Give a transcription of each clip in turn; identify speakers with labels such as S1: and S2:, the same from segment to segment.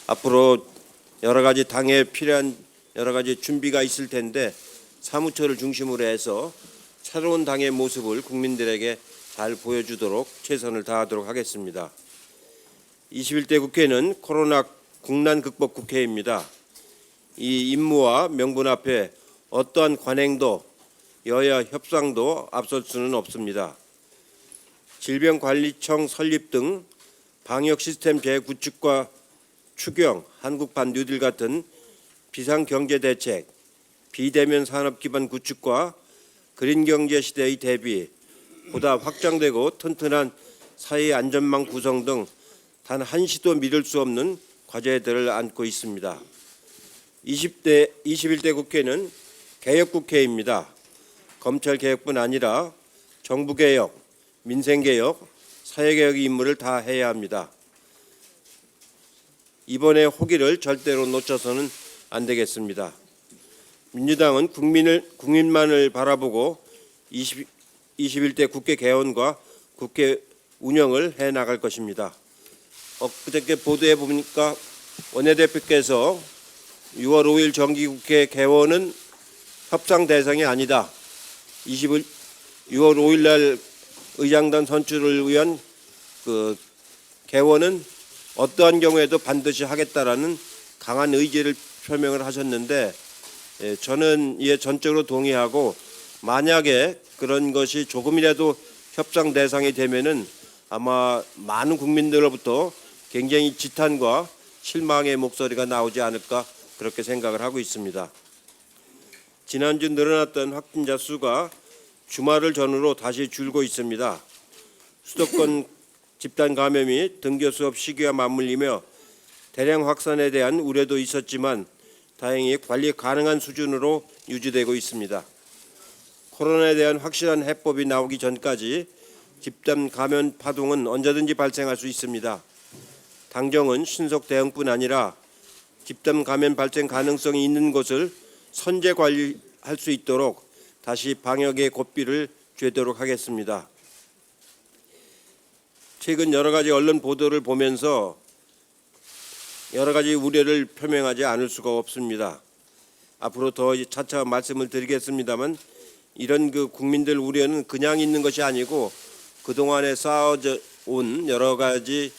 S1: 앞으로 여러 가지 당에 필요한 여러 가지 준비가 있을 텐데 사무처를 중심으로 해서 새로운 당의 모습을 국민들에게 잘 보여주도록 최선을 다하도록 하겠습니다. 21대 국회는 코로나 국난 극복 국회입니다. 이 임무와 명분 앞에 어떠한 관행도 여야 협상도 앞설 수는 없습니다. 질병관리청 설립 등 방역 시스템 재구축과 추경, 한국판 뉴딜 같은 비상경제 대책, 비대면 산업 기반 구축과 그린 경제 시대의 대비, 보다 확장되고 튼튼한 사회 안전망 구성 등 단 한시도 미룰 수 없는 과제들을 안고 있습니다. 21대 국회는 개혁국회입니다. 검찰개혁뿐 아니라 정부개혁, 민생개혁, 사회개혁의 임무를 다 해야 합니다. 이번의 호기를 절대로 놓쳐서는 안 되겠습니다. 민주당은 국민만을 바라보고 21대 국회 개원과 국회 운영을 해 나갈 것입니다. 그저께 보도해 보니까 원내대표께서 6월 5일 정기국회 개원은 협상 대상이 아니다. 6월 5일 날 의장단 선출을 위한 그 개원은 어떠한 경우에도 반드시 하겠다라는 강한 의지를 표명을 하셨는데, 저는 이에 전적으로 동의하고, 만약에 그런 것이 조금이라도 협상 대상이 되면은 아마 많은 국민들로부터 굉장히 지탄과 실망의 목소리가 나오지 않을까 그렇게 생각을 하고 있습니다. 지난주 늘어났던 확진자 수가 주말을 전후로 다시 줄고 있습니다. 수도권 집단 감염이 등교 수업 시기와 맞물리며 대량 확산에 대한 우려도 있었지만 다행히 관리 가능한 수준으로 유지되고 있습니다. 코로나에 대한 확실한 해법이 나오기 전까지 집단 감염 파동은 언제든지 발생할 수 있습니다. 당정은 신속 대응뿐 아니라 집단 감염 발생 가능성이 있는 곳을 선제 관리할 수 있도록 다시 방역의 고삐를 쥐도록 하겠습니다. 최근 여러 가지 언론 보도를 보면서 여러 가지 우려를 표명하지 않을 수가 없습니다. 앞으로 더 차차 말씀을 드리겠습니다만, 이런 국민들 우려는 그냥 있는 것이 아니고 그동안에 쌓아져 온 여러 가지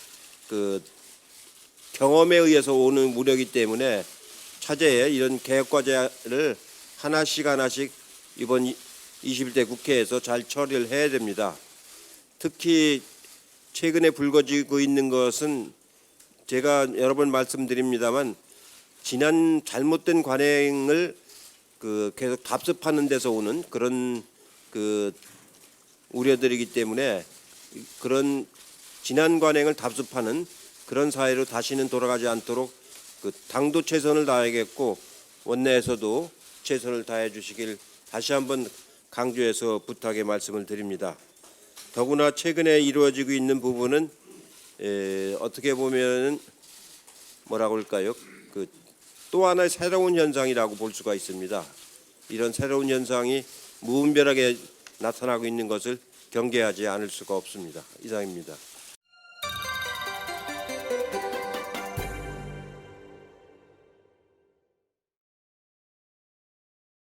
S1: 경험에 의해서 오는 우려이기 때문에 차제에 이런 개혁 과제를 하나씩 이번 21대 국회에서 잘 처리를 해야 됩니다. 특히 최근에 불거지고 있는 것은 제가 여러 번 말씀드립니다만, 지난 잘못된 관행을 계속 답습하는 데서 오는 그런 우려들이기 때문에, 그런 지난 관행을 답습하는 그런 사회로 다시는 돌아가지 않도록 당도 최선을 다하겠고 원내에서도 최선을 다해 주시길 다시 한번 강조해서 부탁의 말씀을 드립니다. 더구나 최근에 이루어지고 있는 부분은 어떻게 보면 뭐라고 할까요? 또 하나의 새로운 현상이라고 볼 수가 있습니다. 이런 새로운 현상이 무분별하게 나타나고 있는 것을 경계하지 않을 수가 없습니다. 이상입니다.